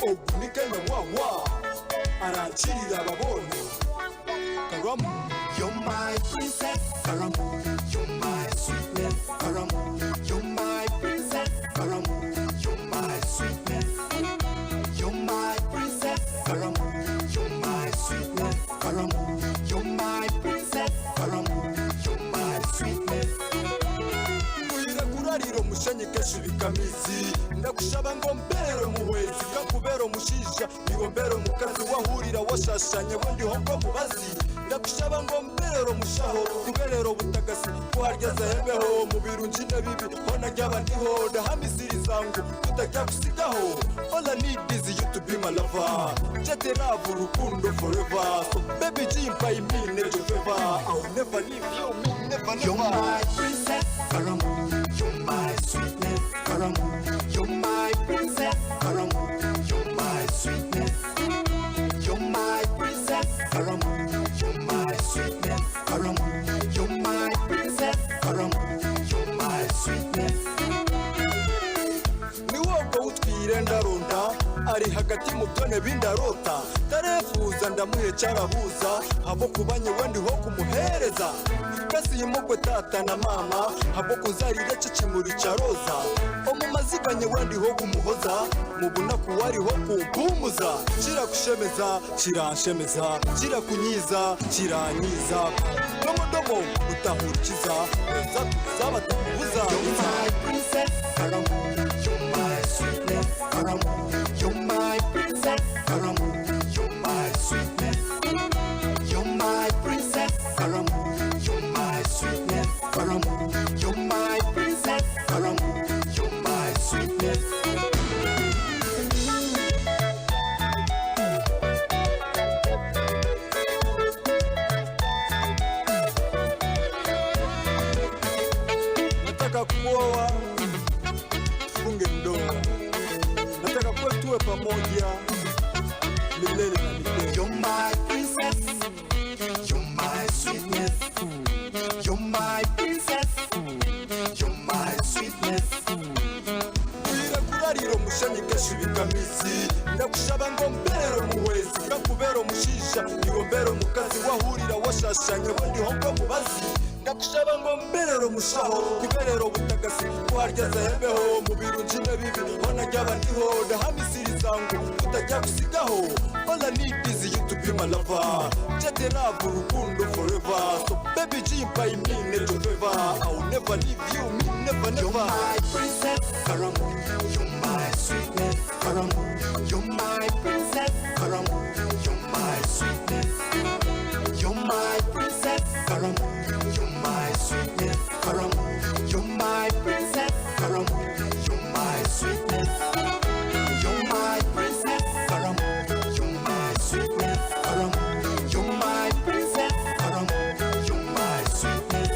ogunika nyawawa arachira babone Karamu, you're my princess Karamu, you're my sweetness Karamu, you're my princess Karamu, you're my sweetness You're my princess Karamu, you're my sweetness Karamu, you're my princess Karamu, you're my sweetness Kurariro mushenye kesho bikamizi ndakushaba ngo mbero muhwezi kakubero mushisha niwo mbero mukazi wahurira washashanye bundi hongo mubazi ndakushaba ngo mbero mushaho kuberero butagasi kuharyaza hebeho mu birungi nabibi hona ry'abandiho ndahamisiri zangu kutajya gusigaho all I need is you to be my lover jete love urukundo forever so baby jimpa imine jo forever I'll never leave you never You're my princess Karamu You're my sweetness Karamu You're my princess Karamu You're my sweetness You're my princess Karamu You're my sweetness Karamu You're my princess Karamu You're my sweetness Niwogo utwire ndaronda ari hagati mu byone bindarota tarefuza ndamuhe cyarabuza abo kubanye wendi ho kumuhereza kasi yimugwe tata na mama abo kuzarira cicimuri caroza omumaziganye wendi ho kumuhoza mubuna kuwari ho kumpumuza kira kushemeza kiranshemeza kira kunyiza kiranyiza nomodomo utahurikiza eza zaba tubuza You're my princess Karamu You're my sweetness Karamu You're my princess Karamu You're my sweetness You're my princess Karamu You're my sweetness Karamu You're my princess Karamu You're my sweetness Nataka kuoa funge ndoa nataka kuwa tuwe pamoja milele na milele You're my princess You're my sweetness You're my princess You're my sweetness kurariro mushenye kesho bikamizi ndakushaba ngo mbero muhwezi kakubero mushisha niwo mbero mukazi wahurira washashanye bundi hongo mubazi ndakushaba ngo mbero mushaho kuberero butagasi kuharyaza hebeho mu birungi nabibi hona ry'abandiho ndahamisiri zangu kutajya gusigaho all I need is you to be my lover jete love urukundo forever so baby jimpa imine jo forever I'll never leave you never You're my princess Karamu You're my sweetness Karamu You're my princess Karamu You're my sweetness You're my princess Karamu You're my sweetness Karamu You're my princess Karamu You're my sweetness You're my princess Karamu You're my sweetness Karamu You're my princess Karamu You're my sweetness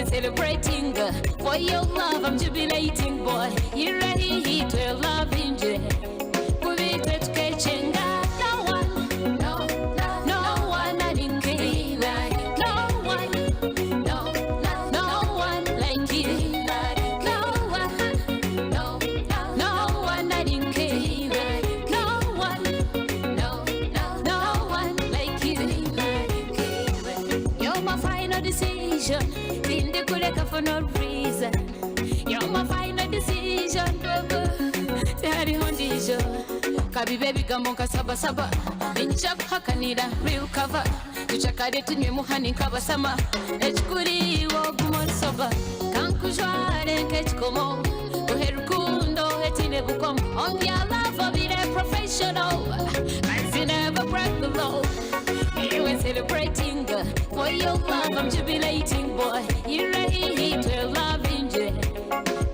Celebrating for your love, I'm jubilating, boy. You're ready to love in jail. Put it to catching no one, no one, I didn't care. No one like you. No one, I didn't care. No one like you. You're my final decision. Kuleka for no reason. You're my final decision, baby. Tehari hondijo. Kabi baby gamonka saba saba. Inchap hakanira real cover. Tuchakade tunywe muhani kaba sama. Echkuri wo gumor soba. Kankujware kechkomo. Uherukundo celebrating for your love. I'm jubilating, boy. You're a hit, we're loving you.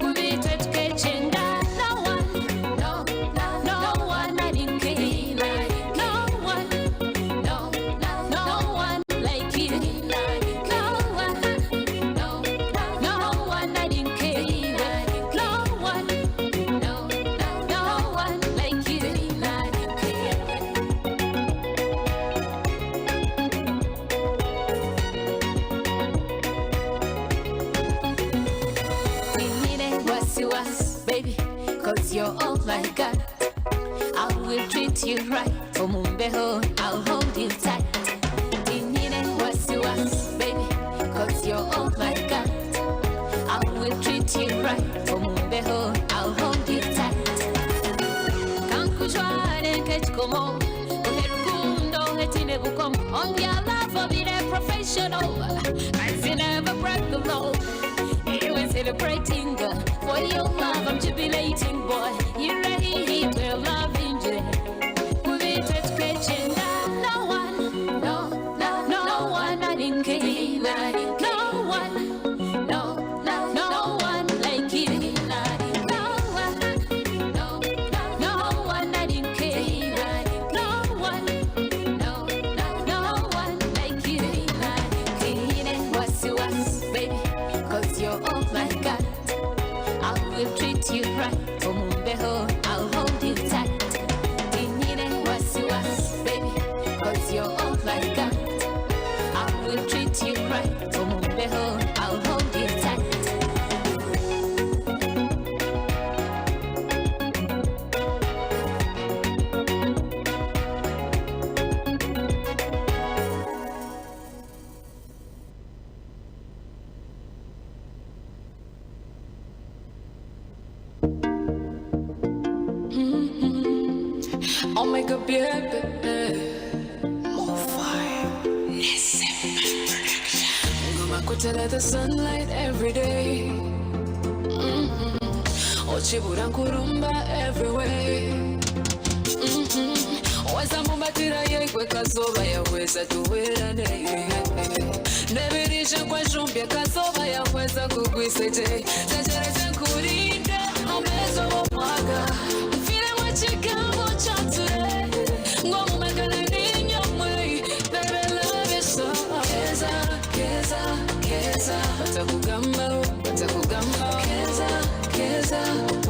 We'll be catching that. No one, no one, I didn't care. No one, no one like you. No one, no one, I didn't care. No one, no one like you. Baby, cause you're all I got. I will treat you right. For Mumbeho, I'll hold you tight. Dinine wasiwas, baby, cause you're all I got. I will treat you right. For Mumbeho, I'll hold you tight. Kankushware kechkomo, uherukundo hetine bukom. On your love, I'll be there professional. I see never break the law. We're celebrating for your love. I'm jubilating, boy. You're ready, we're loving you. We'll be catching that. No one, no one, I didn't care. No one, no one like you. No one, I didn't care. No one, no one like you. What's yours, baby? Cause you're all I got. I will treat you right. For Mumbeho, I'll hold you tight. Dinine wasiwas, baby, cause you're all I got. I will treat you right. For Mumbeho, I'll hold you tight. I'll make a baby. More fire. Goma kutela the sunlight every day. Ochibura kurumba everywhere. Weza mumbatira yekwe kazoba yaweza tuwelane. Nebirisha kwa shumbia kazoba yaweza kukwiseje. Tajareze kurinde omezo wamaga. Mfile mwachikamo chature. Ngomu mekane ninyo mwe. Baby love is so. Keza, keza, keza. Batakugamba. Keza, keza,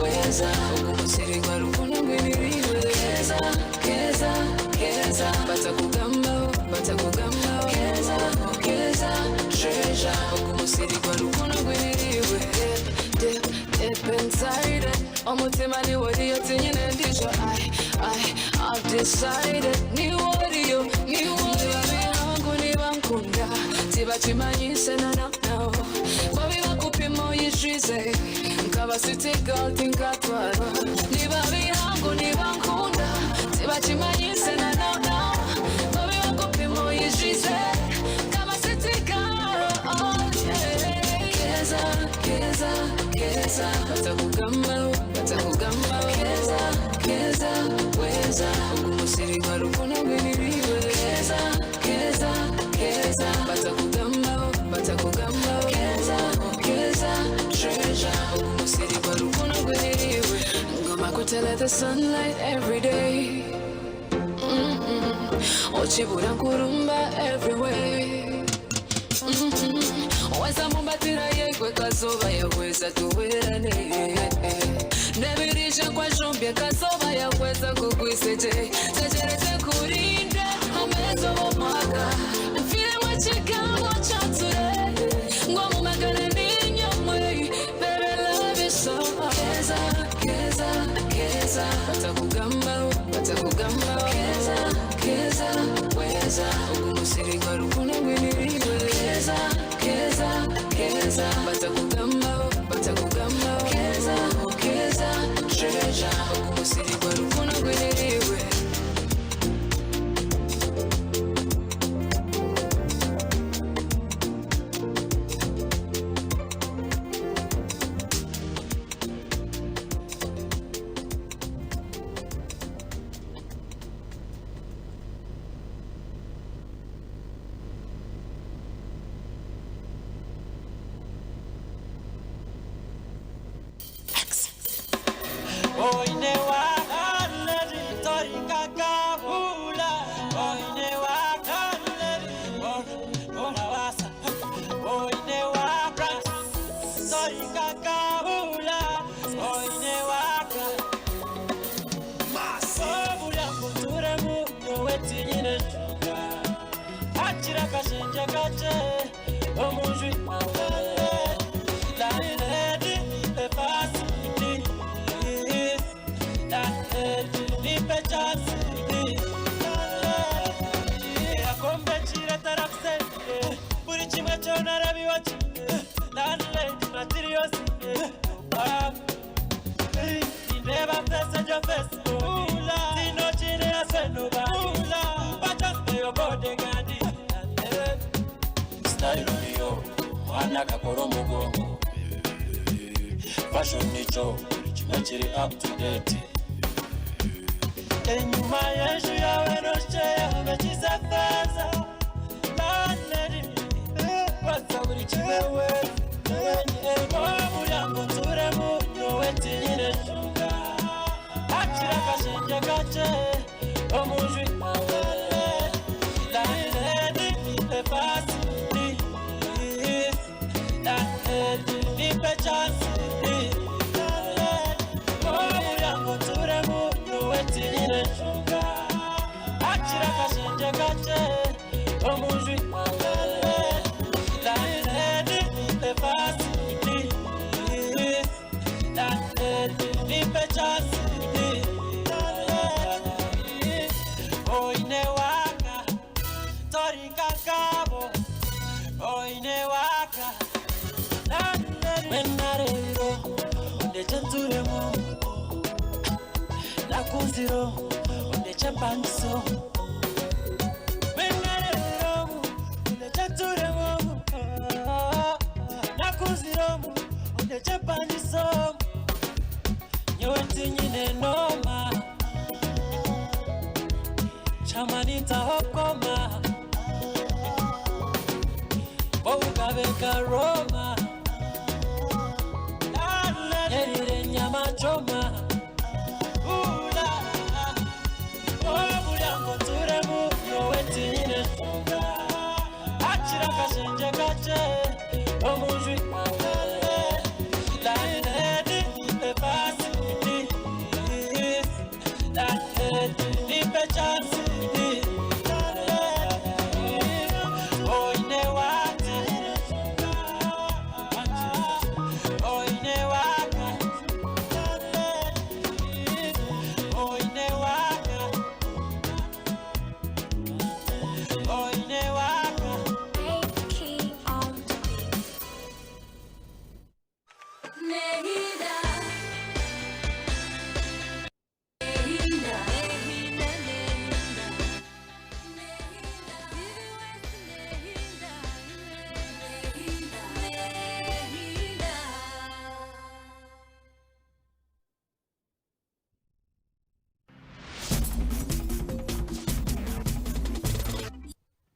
weza. Ukumusiri kwa rukuna mwiniriwe. Keza, keza, keza. Batakugamba. Keza, keza, treasure. Ukumusiri kwa rukuna mwiniriwe. Dip inside it. Omutima ni wadi yotinyine ndisho. I've decided. Ni wadi yo. Niba nkunda. Tiba chimanyise na no. Babi bakupimo yishize. Nkaba city girl tinkatwara. Niba nkunda. Tiba chimanyise na no. Babi bakupimo yishize. Nkaba city girl. Oh yeah. Keza, keza. Batakugamba. Keza, weza. Ukumusiri kwa rukuna mwiniriwe. Keza, batakugamba. Keza, treasure. Ukumusiri kwa rukuna mwiniriwe. Ngoma kutela the sunlight every day. Ochibura kurumba everywhere. Weza mumbatira yekwe kazoba yaweza tuwelane. Nebirisha kwa shumbia kazoba yaweza kukwiseje. Tajareze kurinde omezo wamaga. Mfile mwachikamo chature. Ngomu mekane ninyo mwe. Baby love is so. Keza, batakugamba. Keza, weza. Ukumusiri kwa rukuna mwiniriwe. Keza, batakugamba. Keza, treasure. Ukumusiri kwa rukuna mwiniriwe. akira kashinje gace omujwi la lady the fast la lady ni pechasi akombe chira tarafse buri kimwe cyo narabiwachi la lady materials Never face your face, see no chine ase no ba, but just your body gadi. Style yo, wana kakoro mugongo. Fashion nicho, chimechiri up to date. Enyuma yeshu yawe no share, mechiza feza. Landlady, what's up with chimewe? Muri yangu turemu, nyowe tinine shuga. Akira kashinje gace, omujwi la lady, the fast la lady, ni pechasi muri yangu turemu, nyowe tinine shuga. Akira kashinje gace, omujwi la lady, the fast la lady, ni pechasi oine waka torika kabo oine waka menarero onde chanturemo nakuziro onde champanso menarero onde chanturemo nakuziro onde champanso nyowe nyine noma chamanita hokoma Bogabeka Roma